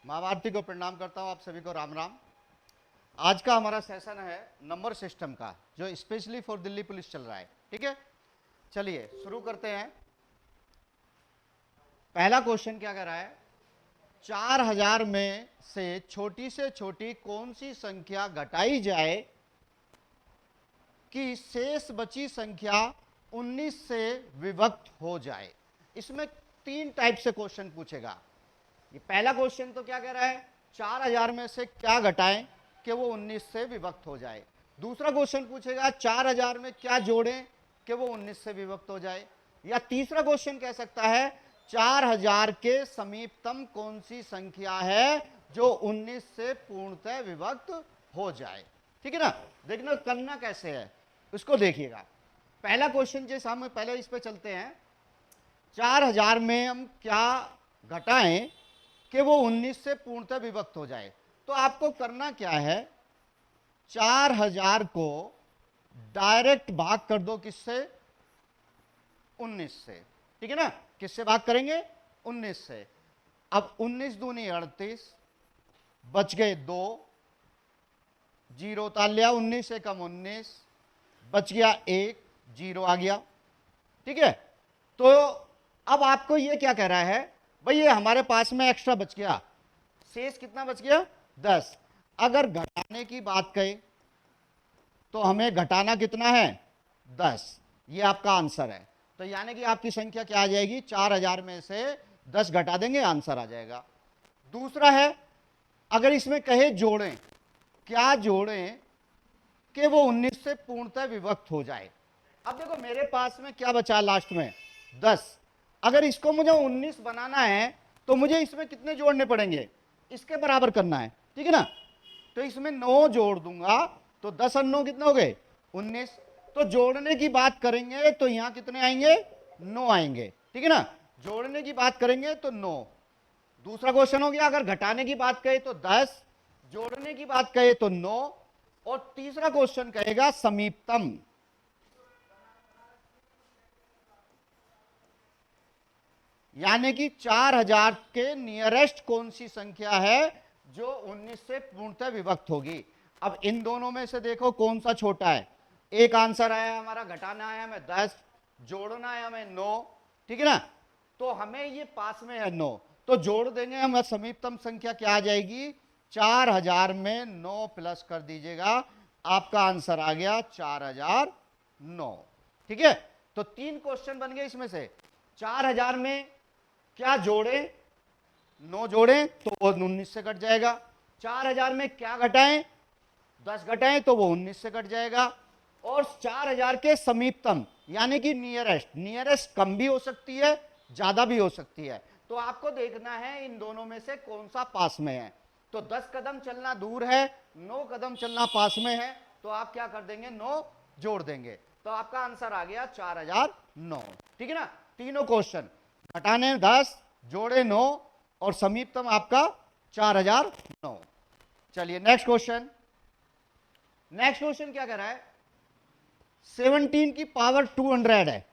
माँ भारती को प्रणाम करता हूँ, आप सभी को राम राम। आज का हमारा सेशन है नंबर सिस्टम का, जो स्पेशली फॉर दिल्ली पुलिस चल रहा है। ठीक है, चलिए शुरू करते हैं। पहला क्वेश्चन क्या कह रहा है, 4000 में से छोटी कौन सी संख्या घटाई जाए कि शेष बची संख्या 19 से विभक्त हो जाए। इसमें तीन टाइप से क्वेश्चन पूछेगा। ये पहला क्वेश्चन तो क्या कह रहा है, 4000 में से क्या घटाएं कि वो 19 से विभक्त हो जाए। दूसरा क्वेश्चन पूछेगा 4000 में क्या जोड़ें कि वो 19 से विभक्त हो जाए। या तीसरा क्वेश्चन कह सकता है 4000 के समीपतम कौन सी संख्या है जो 19 से पूर्णतः विभक्त हो जाए। ठीक है ना, देखना करना कैसे है उसको देखिएगा। पहला क्वेश्चन जैसे हम पहले इस पे चलते हैं, 4000 में हम क्या घटाएं कि वो 19 से पूर्णतः विभक्त हो जाए। तो आपको करना क्या है, 4000 को डायरेक्ट भाग कर दो किससे, 19 से। ठीक है ना, किससे भाग करेंगे, 19 से। अब 19 दूनी 38, बच गए 2, जीरो उतार लिया, 19 से कम 19, बच गया 1, जीरो आ गया। ठीक है, तो अब आपको ये क्या कह रहा है, भाई ये हमारे पास में एक्स्ट्रा बच गया, शेष कितना बच गया, 10। अगर घटाने की बात करें तो हमें घटाना कितना है, 10। ये आपका आंसर है। तो यानी कि आपकी संख्या क्या आ जाएगी, 4000 में से 10 घटा देंगे, आंसर आ जाएगा। दूसरा है, अगर इसमें कहे जोड़ें, क्या जोड़ें कि वो 19 से पूर्णतः विभक्त हो जाए। अब देखो मेरे पास में क्या बचा लास्ट में, 10। अगर इसको मुझे 19 बनाना है तो मुझे इसमें कितने जोड़ने पड़ेंगे, इसके बराबर करना है। ठीक है ना, तो इसमें 9 जोड़ दूंगा तो 10 और 9 कितने हो गए, 19। तो जोड़ने की बात करेंगे तो यहां कितने आएंगे, 9 आएंगे। ठीक है ना, जोड़ने की बात करेंगे तो 9। दूसरा क्वेश्चन हो गया, अगर घटाने की बात कहे तो 10, जोड़ने की बात कहे तो 9। और तीसरा क्वेश्चन कहेगा समीपतम, यानी कि 4000 के नियरेस्ट कौन सी संख्या है जो 19 से पूर्णतः विभक्त होगी। अब इन दोनों में से देखो कौन सा छोटा है। एक आंसर आया हमारा, घटाना आया हमें 10, जोड़ना है हमें 9। ठीक है ना, तो हमें ये पास में है 9, तो जोड़ देंगे हम, समीपतम संख्या क्या आ जाएगी, 4000 में 9 प्लस कर दीजिएगा, आपका आंसर आ गया 4009। ठीक है, तो तीन क्वेश्चन बन गए इसमें से। 4000 में क्या जोड़े, 9 जोड़े तो वो 19 से कट जाएगा। 4000 में क्या घटाएं, 10 घटाएं तो वो 19 से कट जाएगा। और 4000 के समीपतम यानी कि नियरेस्ट कम भी हो सकती है, ज्यादा भी हो सकती है। तो आपको देखना है इन दोनों में से कौन सा पास में है। तो 10 कदम चलना दूर है, 9 कदम चलना पास में है, तो आप क्या कर देंगे, 9 जोड़ देंगे, तो आपका आंसर आ गया 4009। ठीक है ना, तीनों क्वेश्चन, घटाने 10, जोड़े 9 और समीपतम आपका 4009। चलिए नेक्स्ट क्वेश्चन। नेक्स्ट क्वेश्चन क्या कह रहा है, 17 की पावर 200 है।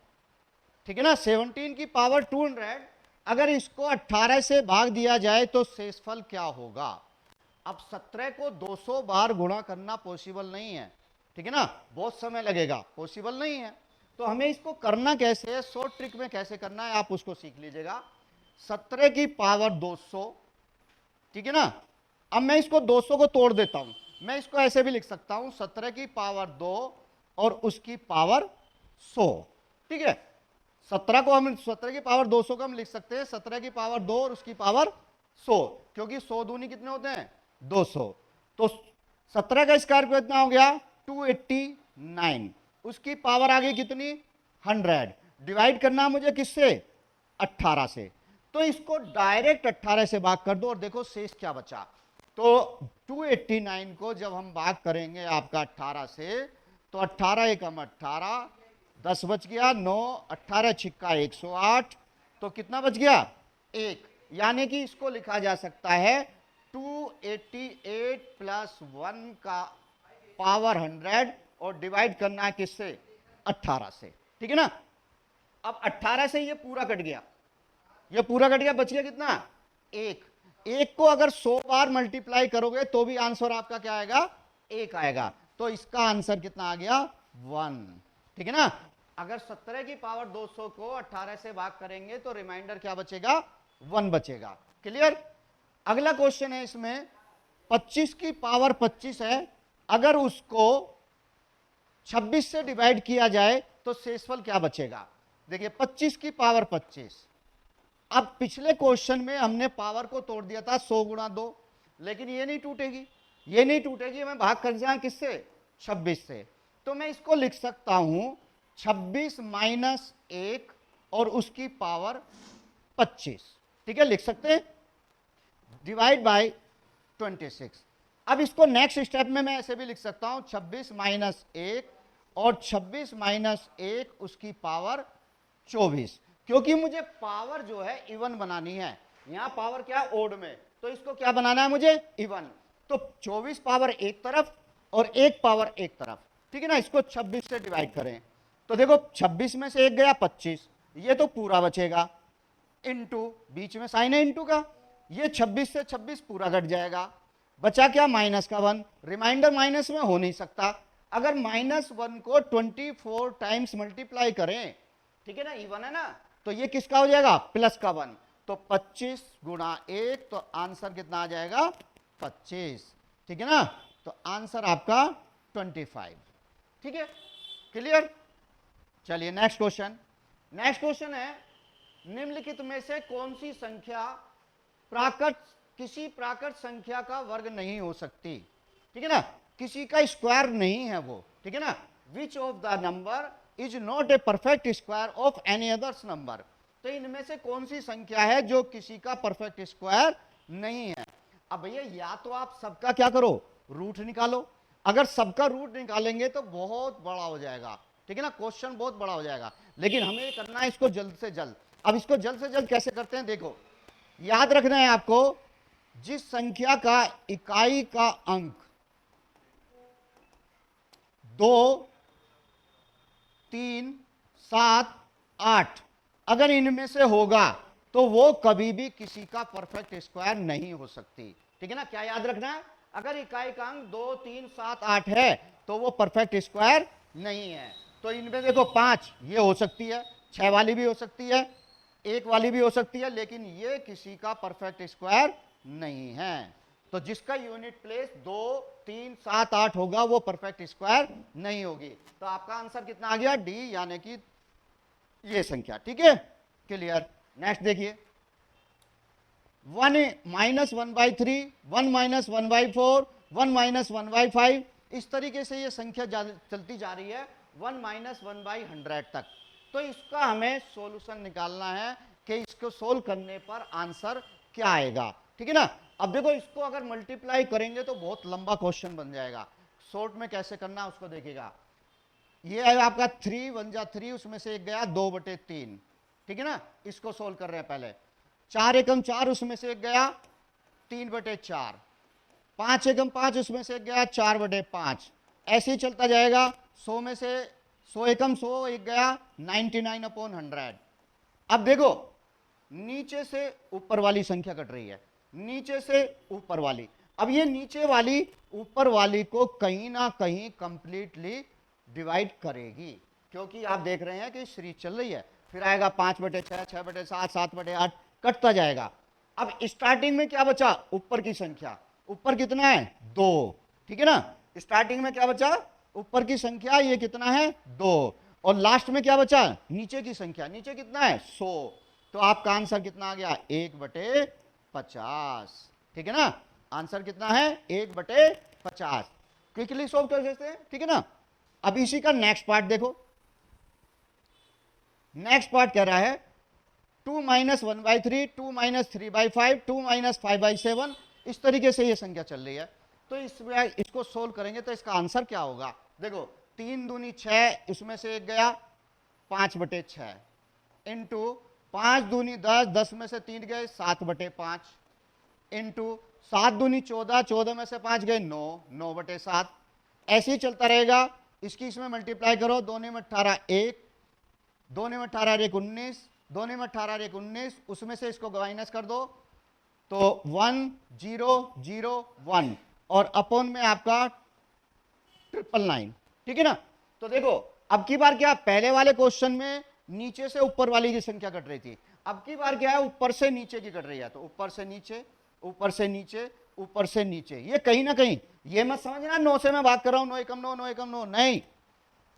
ठीक है ना, 17 की पावर 200, अगर इसको 18 से भाग दिया जाए तो शेषफल क्या होगा। अब 17 को 200 बार गुणा करना पॉसिबल नहीं है। ठीक है ना, बहुत समय लगेगा, पॉसिबल नहीं है। तो हमें इसको करना कैसे है, शॉर्ट ट्रिक में कैसे करना है आप उसको सीख लीजिएगा। 17 की पावर 200, ठीक है ना। अब मैं इसको 200 को तोड़ देता हूं, मैं इसको ऐसे भी लिख सकता हूं, 17 की पावर 2 और उसकी पावर 100। ठीक है, 17 की पावर 200 को हम लिख सकते हैं 17 की पावर 2 और उसकी पावर 100, क्योंकि 100 दूनी कितने होते हैं, 200। तो 17 का स्क्वायर कितना हो गया, 289। उसकी पावर आ गई कितनी, 100। डिवाइड करना मुझे किससे, 18 से। तो इसको डायरेक्ट 18 से भाग कर दो और देखो शेष क्या बचा। तो 289 को जब हम भाग करेंगे आपका 18 से, तो 18 एकम 18, 10 बच गया, 9, 18 छिक्का 108, तो कितना बच गया, 1। यानी कि इसको लिखा जा सकता है 288 प्लस 1 का पावर 100 और डिवाइड करना है किससे, 18 से। ठीक है ना, अब 18 से ये पूरा कट गया, ये पूरा कट गया, बच गया कितना, 1। एक को अगर 100 बार मल्टीप्लाई करोगे तो भी आंसर आपका क्या आएगा, 1 आएगा। तो इसका आंसर कितना आ गया, 1। ठीक है ना। अगर 17 की पावर 200 को 18 से भाग करेंगे तो रिमाइंडर क्या बचेगा, 1 बचेगा। क्लियर। अगला क्वेश्चन है इसमें 25 की पावर 25 है, अगर उसको 26 से डिवाइड किया जाए तो शेषफल क्या बचेगा। देखिए 25 की पावर 25, अब पिछले क्वेश्चन में हमने पावर को तोड़ दिया था 100 गुणा 2, लेकिन ये नहीं टूटेगी, ये नहीं टूटेगी, मैं भाग कर जाए किससे, 26 से। तो मैं इसको लिख सकता हूं 26 माइनस 1 और उसकी पावर 25। ठीक है, लिख सकते हैं, डिवाइड बाय 26। अब इसको नेक्स्ट स्टेप में मैं ऐसे भी लिख सकता हूं 26 माइनस 1 और 26 माइनस 1 उसकी पावर 24, क्योंकि मुझे पावर जो है इवन बनानी है। यहां पावर क्या है, ओड में, तो इसको क्या बनाना है मुझे, इवन। तो 24 पावर एक तरफ और 1 पावर एक तरफ। ठीक है ना। इसको 26 से डिवाइड करें तो देखो 26 में से 1 गया 25, ये तो पूरा बचेगा, इंटू बीच में साइन है इंटू का, ये 26 से 26 पूरा कट जाएगा, बचा क्या, माइनस का 1। रिमाइंडर माइनस में हो नहीं सकता। अगर -1 को 24 टाइम्स मल्टीप्लाई करें, ठीक है ना, इवन है ना, तो ये किसका हो जाएगा, प्लस का 1। तो 25 गुणा 1, तो आंसर कितना आ जाएगा, 25। ठीक है ना। तो आंसर आपका 25। ठीक है, क्लियर। चलिए नेक्स्ट क्वेश्चन। नेक्स्ट क्वेश्चन है निम्नलिखित में से कौन सी संख्या किसी प्राकृत संख्या का वर्ग नहीं हो सकती। ठीक है ना, किसी का स्क्वायर नहीं है वो। ठीक है ना, which of the number is not a perfect square of any others number. तो इनमें से कौन सी संख्या है जो किसी का परफेक्ट स्क्वायर नहीं है। अब भैया या तो आप सबका क्या करो, रूट निकालो। अगर सबका रूट निकालेंगे तो बहुत बड़ा हो जाएगा। ठीक है ना, क्वेश्चन बहुत बड़ा हो जाएगा, लेकिन हमें करना है इसको जल्द से जल्द। अब इसको जल्द से जल्द कैसे करते हैं, देखो याद रखना है आपको, जिस संख्या का इकाई का अंक 2, 3, 7, 8 अगर इनमें से होगा तो वो कभी भी किसी का परफेक्ट स्क्वायर नहीं हो सकती। ठीक है ना, क्या याद रखना है, अगर इकाई का अंक 2, 3, 7, 8 है तो वो परफेक्ट स्क्वायर नहीं है। तो इनमें देखो 5 ये हो सकती है, 6 वाली भी हो सकती है, 1 वाली भी हो सकती है, लेकिन ये किसी का परफेक्ट स्क्वायर नहीं है। तो जिसका यूनिट प्लेस 2, 3, 7, 8 होगा वो परफेक्ट स्क्वायर नहीं होगी। तो आपका आंसर कितना आ गया, डी, यानी कि ये संख्या। ठीक है, क्लियर। नेक्स्ट देखिए 1 माइनस 1/3, 1 माइनस 1/4, 1 माइनस 1/5, इस तरीके से ये संख्या चलती जा रही है 1 माइनस 1/100 तक। तो इसका हमें सॉल्यूशन निकालना है कि इसको सोल्व करने पर आंसर क्या आएगा। ठीक है ना। अब देखो इसको अगर मल्टीप्लाई करेंगे तो बहुत लंबा क्वेश्चन बन जाएगा, शॉर्ट में कैसे करना उसको देखिएगा। ये है आपका 3 1 जा 3, उसमें से एक गया 2/3। ठीक है ना, इसको सोल्व कर रहे हैं पहले। 4 एकम 4, उसमें से एक गया 3/4। 5 एकम 5, उसमें से एक गया 4/5। ऐसे ही चलता जाएगा। 100 में से 100 एकम 100, एक गया 99/100। अब देखो नीचे से ऊपर वाली संख्या कट रही है, नीचे से ऊपर वाली। अब ये नीचे वाली ऊपर वाली को कहीं ना कहीं कंप्लीटली डिवाइड करेगी, क्योंकि आप देख रहे हैं कि सीरीज चल रही है। फिर आएगा 5/6, 6/7, 7/8, कटता जाएगा। अब स्टार्टिंग में क्या बचा, ऊपर की संख्या, ऊपर कितना है 2। ठीक है ना, स्टार्टिंग में क्या बचा, ऊपर की संख्या ये कितना है 2, और लास्ट में क्या बचा, नीचे की संख्या, नीचे कितना है 100। तो आपका आंसर कितना आ गया, 1/50। ठीक है ना, आंसर कितना है 1/50। क्विकली सॉल्व कर सकते हैं। ठीक है ना। अब इसी का नेक्स्ट पार्ट देखो। नेक्स्ट पार्ट कह रहा है 2 माइनस 1/3, 2 माइनस 3/5, 2 माइनस 5/7, इस तरीके से ये संख्या चल रही है। तो इसमें इसको सोल्व करेंगे तो इसका आंसर क्या होगा। देखो 3 दूनी 6, इसमें से एक गया 5/6, इंटू 5 दूनी 10, 10 में से 3 गए 7/5, इंटू 7 दूनी 14, 14 में से 5 गए 9, 9/7। ऐसे ही चलता रहेगा। इसकी इसमें मल्टीप्लाई करो, 2 में 18 1, 2 में 18 1 19, 2 में 18 1 19, उसमें से इसको माइनस कर दो तो 1 0 0 1 और अपॉन में आपका 999, ठीक है ना। तो देखो अब की बार क्या, पहले वाले क्वेश्चन में नीचे से ऊपर वाली की संख्या कट रही थी, अब की बार क्या है, ऊपर से नीचे की कट रही है। तो ऊपर से नीचे, ऊपर से नीचे, ऊपर से नीचे। ये कहीं ना कहीं ये मत समझना 9 से मैं भाग कर रहा हूं, 9 एकम 9, 9 एकम 9, नहीं,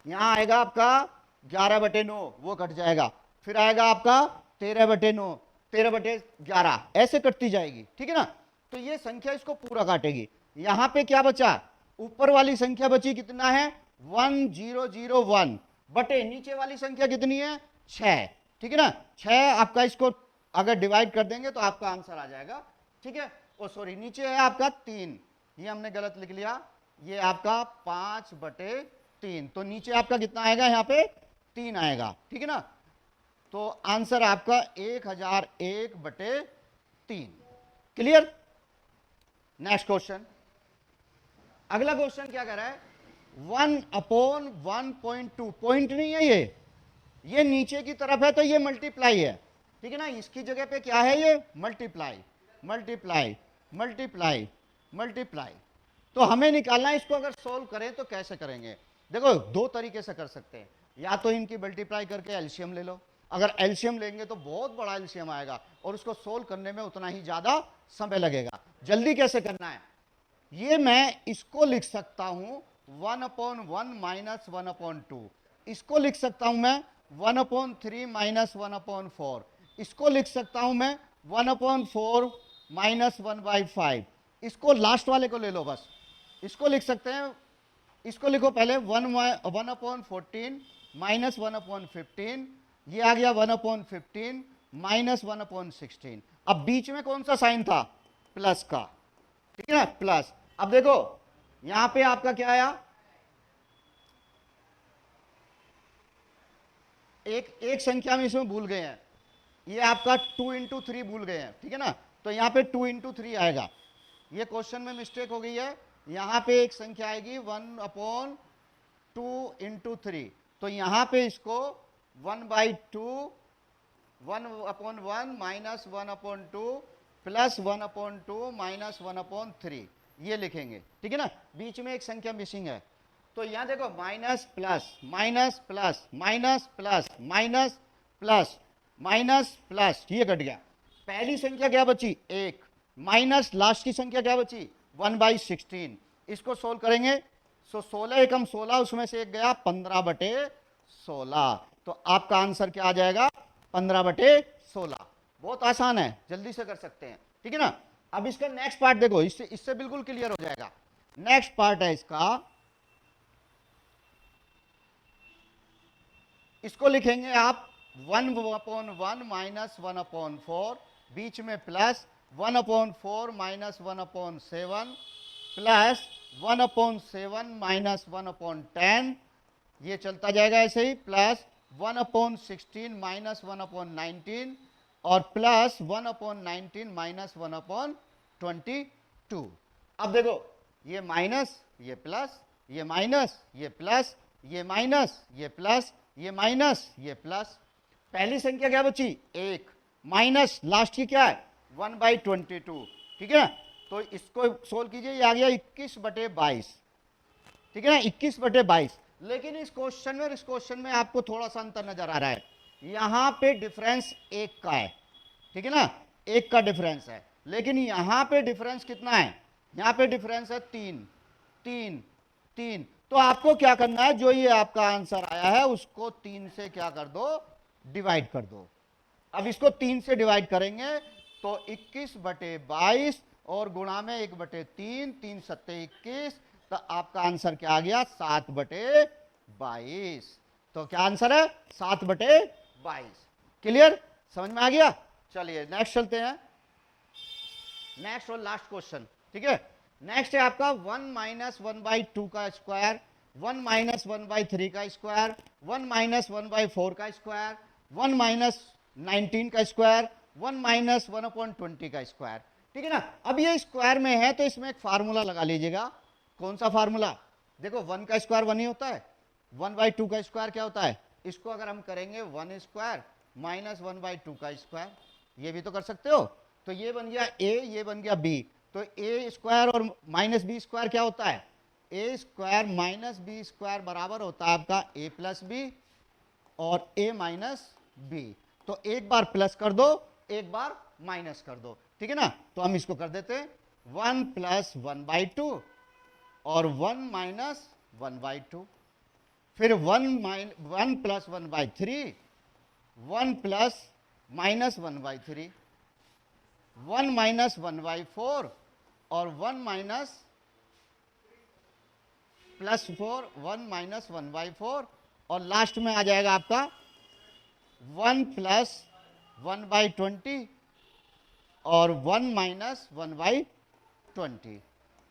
यहां आएगा आपका 11/9, वो कट जाएगा। फिर आएगा आपका 13/9, 13/11, ऐसे कटती जाएगी, ठीक है ना। तो ये संख्या इसको पूरा काटेगी। यहां पे क्या बचा, ऊपर वाली संख्या बची कितना है, 1001 बटे नीचे वाली संख्या कितनी है, 6, ठीक है ना। 6 आपका, इसको अगर डिवाइड कर देंगे तो आपका आंसर आ जाएगा, ठीक है। ओ सॉरी, नीचे है आपका 3, ये हमने गलत लिख लिया, ये आपका 5/3, तो नीचे आपका कितना आएगा, यहाँ पे 3 आएगा, ठीक है ना। तो आंसर आपका 1001/3। क्लियर। नेक्स्ट क्वेश्चन, अगला क्वेश्चन क्या कह रहा है, 1/1.2, पॉइंट नहीं है ये नीचे की तरफ है तो ये मल्टीप्लाई है, ठीक है ना। इसकी जगह पे क्या है, ये मल्टीप्लाई, मल्टीप्लाई, मल्टीप्लाई, मल्टीप्लाई। तो हमें निकालना है इसको, अगर सोल्व करें तो कैसे करेंगे, देखो दो तरीके से कर सकते हैं, या तो इनकी मल्टीप्लाई करके एलसीएम ले लो, अगर एलसीएम लेंगे तो बहुत बड़ा एलसीएम आएगा और उसको सोल्व करने में उतना ही ज्यादा समय लगेगा। जल्दी कैसे करना है, ये मैं इसको लिख सकता हूं 1/1 माइनस 1/2, इसको लिख सकता हूं मैं 1/3 माइनस 1/4, इसको लिख सकता हूं मैं 1/4 माइनस 1/5, इसको लास्ट वाले को ले लो बस, इसको लिख सकते हैं, इसको लिखो पहले 1/14 माइनस 1/15, ये आ गया 1/15 माइनस 1/16। अब बीच में कौन सा साइन था, प्लस का, ठीक है ना, प्लस। अब देखो यहां पे आपका क्या आया, एक संख्या में इसमें भूल गए हैं, ये आपका 2 × 3 भूल गए हैं, ठीक है ना। तो यहां पे 2 × 3 आएगा, ये क्वेश्चन में मिस्टेक हो गई है, यहां पे एक संख्या आएगी 1/2 × 3, तो यहां पे इसको 1/2, 1/1 माइनस 1/2 प्लस 1/2 माइनस 1/3, ये लिखेंगे, ठीक है ना। बीच में एक संख्या मिसिंग है, तो यहां देखो minus plus, minus plus, minus plus, minus plus, minus plus, ये कट गया। पहली संख्या क्या बची, 1, माइनस लास्ट की संख्या क्या बची, 1/16, इसको सोल्व करेंगे, सो 16 एकम 16, उसमें से एक गया 15/16, तो आपका आंसर क्या आ जाएगा, 15/16। बहुत आसान है, जल्दी से कर सकते हैं, ठीक है ना। अब इसका नेक्स्ट पार्ट देखो, इससे बिल्कुल क्लियर हो जाएगा। नेक्स्ट पार्ट है इसका, इसको लिखेंगे आप 1/1 माइनस 1/4, बीच में प्लस 1/4 माइनस 1/7 प्लस 1/7 माइनस 1/10, ये चलता जाएगा ऐसे ही, प्लस 1/16 माइनस 1/19 और प्लस 1/19 माइनस 1/22। अब देखो ये माइनस, ये प्लस, ये माइनस, ये प्लस, ये माइनस, ये प्लस, ये माइनस, ये प्लस। पहली संख्या क्या बची, 1, माइनस लास्ट की क्या है 1/22, ठीक है ना। तो इसको सोल्व कीजिए, ये आ गया 21/22, ठीक है ना, 21/22। लेकिन इस क्वेश्चन में और इस क्वेश्चन में आपको थोड़ा सा अंतर नजर आ रहा है, यहां पे डिफरेंस 1 का है, ठीक है ना, 1 का डिफरेंस है, लेकिन यहां पे डिफरेंस कितना है, यहां पे डिफरेंस है 3, 3, 3। तो आपको क्या करना है, जो ये आपका आंसर आया है उसको 3 से क्या कर दो, डिवाइड कर दो। अब इसको 3 से डिवाइड करेंगे तो 21/22 और गुणा में 1/3, 3 सत्ते 21, तो आपका आंसर क्या आ गया, 7/22। तो क्या आंसर है, 7/22। क्लियर, समझ में आ गया। चलिए नेक्स्ट चलते हैं, नेक्स्ट और लास्ट क्वेश्चन, ठीक है। नेक्स्ट है आपका 1 माइनस 1/2 का स्क्वायर, 1 माइनस 1/3 का स्क्वायर, 1 माइनस 1/4 का स्क्वायर, 1 माइनस 19 का स्क्वायर, 1 माइनस 1/20 का स्क्वायर, ठीक है ना। अब ये स्क्वायर में है तो इसमें एक फार्मूला लगा लीजिएगा। कौन सा फार्मूला, देखो 1 का स्क्वायर 1 ही होता है, 1/2 का स्क्वायर क्या होता है, इसको अगर हम करेंगे 1 स्क्वायर माइनस 1/2 का स्क्वायर, ये भी तो कर सकते हो, तो ये बन गया a, ये बन गया b। तो a स्क्वायर और माइनस बी स्क्वायर क्या होता है, a square minus b square बराबर होता है आपका a प्लस बी और a माइनस बी। तो एक बार प्लस कर दो, एक बार माइनस कर दो, ठीक है ना। तो हम इसको कर देते हैं 1 प्लस 1/2 और 1 माइनस 1/2, फिर 1 प्लस 1/3, 1 प्लस माइनस 1/3, 1 माइनस 1/4 और 1 माइनस प्लस 4, 1 माइनस 1/4 और लास्ट में आ जाएगा आपका 1 प्लस 1/20 और 1 माइनस 1/20।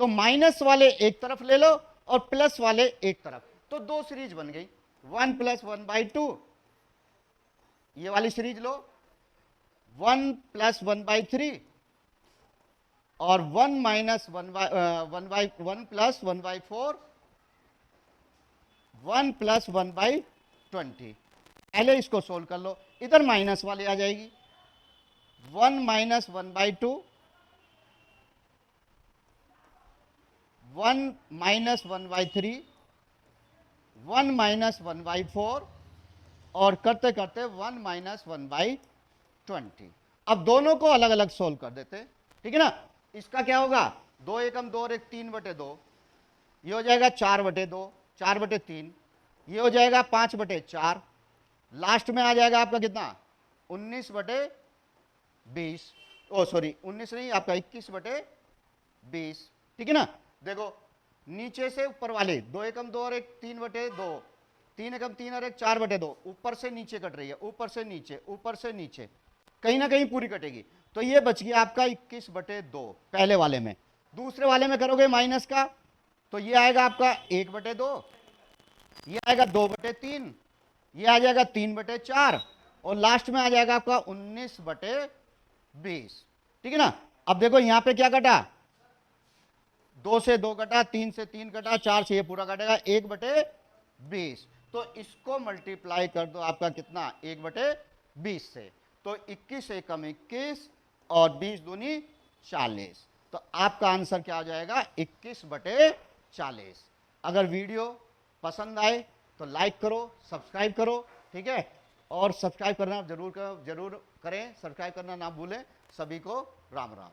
तो माइनस वाले एक तरफ ले लो और प्लस वाले एक तरफ, तो दो सीरीज बन गई। 1 प्लस 1/2 ये वाली सीरीज लो, 1 प्लस 1/3 और 1 माइनस 1 प्लस 1/4, 1 प्लस 1/20। पहले इसको सोल्व कर लो, इधर माइनस वाली आ जाएगी, 1 माइनस 1/2, 1 माइनस 1/3, 1 माइनस 1/4 और करते करते 1 माइनस 1/20। अब दोनों को अलग अलग सोल्व कर देते, ठीक है ना। इसका क्या होगा, 2 एकम 2 और 1 3/2, ये हो जाएगा 4/2, 4/3, ये हो जाएगा 5/4, लास्ट में आ जाएगा आपका कितना 19/20, ओ सॉरी 19 नहीं, आपका 21/20, ठीक है ना। देखो नीचे से ऊपर वाले 2 एकम 2 और 1 3/2, 3 एकम 3 और 1 4/2, ऊपर से नीचे कट रही है, ऊपर से नीचे, ऊपर से नीचे, कहीं ना कहीं पूरी कटेगी। तो ये बच गया आपका 21/2 पहले वाले में। दूसरे वाले में करोगे माइनस का, तो ये आएगा आपका 1/2, ये आएगा 2/3, ये आ जाएगा 3/4 और लास्ट में आ जाएगा आपका 19/20, ठीक है ना। अब देखो यहां पे क्या कटा, 2 से 2 कटा, 3 से 3 कटा, 4 से ये पूरा कटेगा 1/20। तो इसको मल्टीप्लाई कर दो आपका कितना 1/20 से, तो 21 एकम 21 और 20 दूनी 40। तो आपका आंसर क्या आ जाएगा 21/40। अगर वीडियो पसंद आए तो लाइक करो, सब्सक्राइब करो, ठीक है। और सब्सक्राइब करना जरूर करें, सब्सक्राइब करना ना भूलें। सभी को राम राम।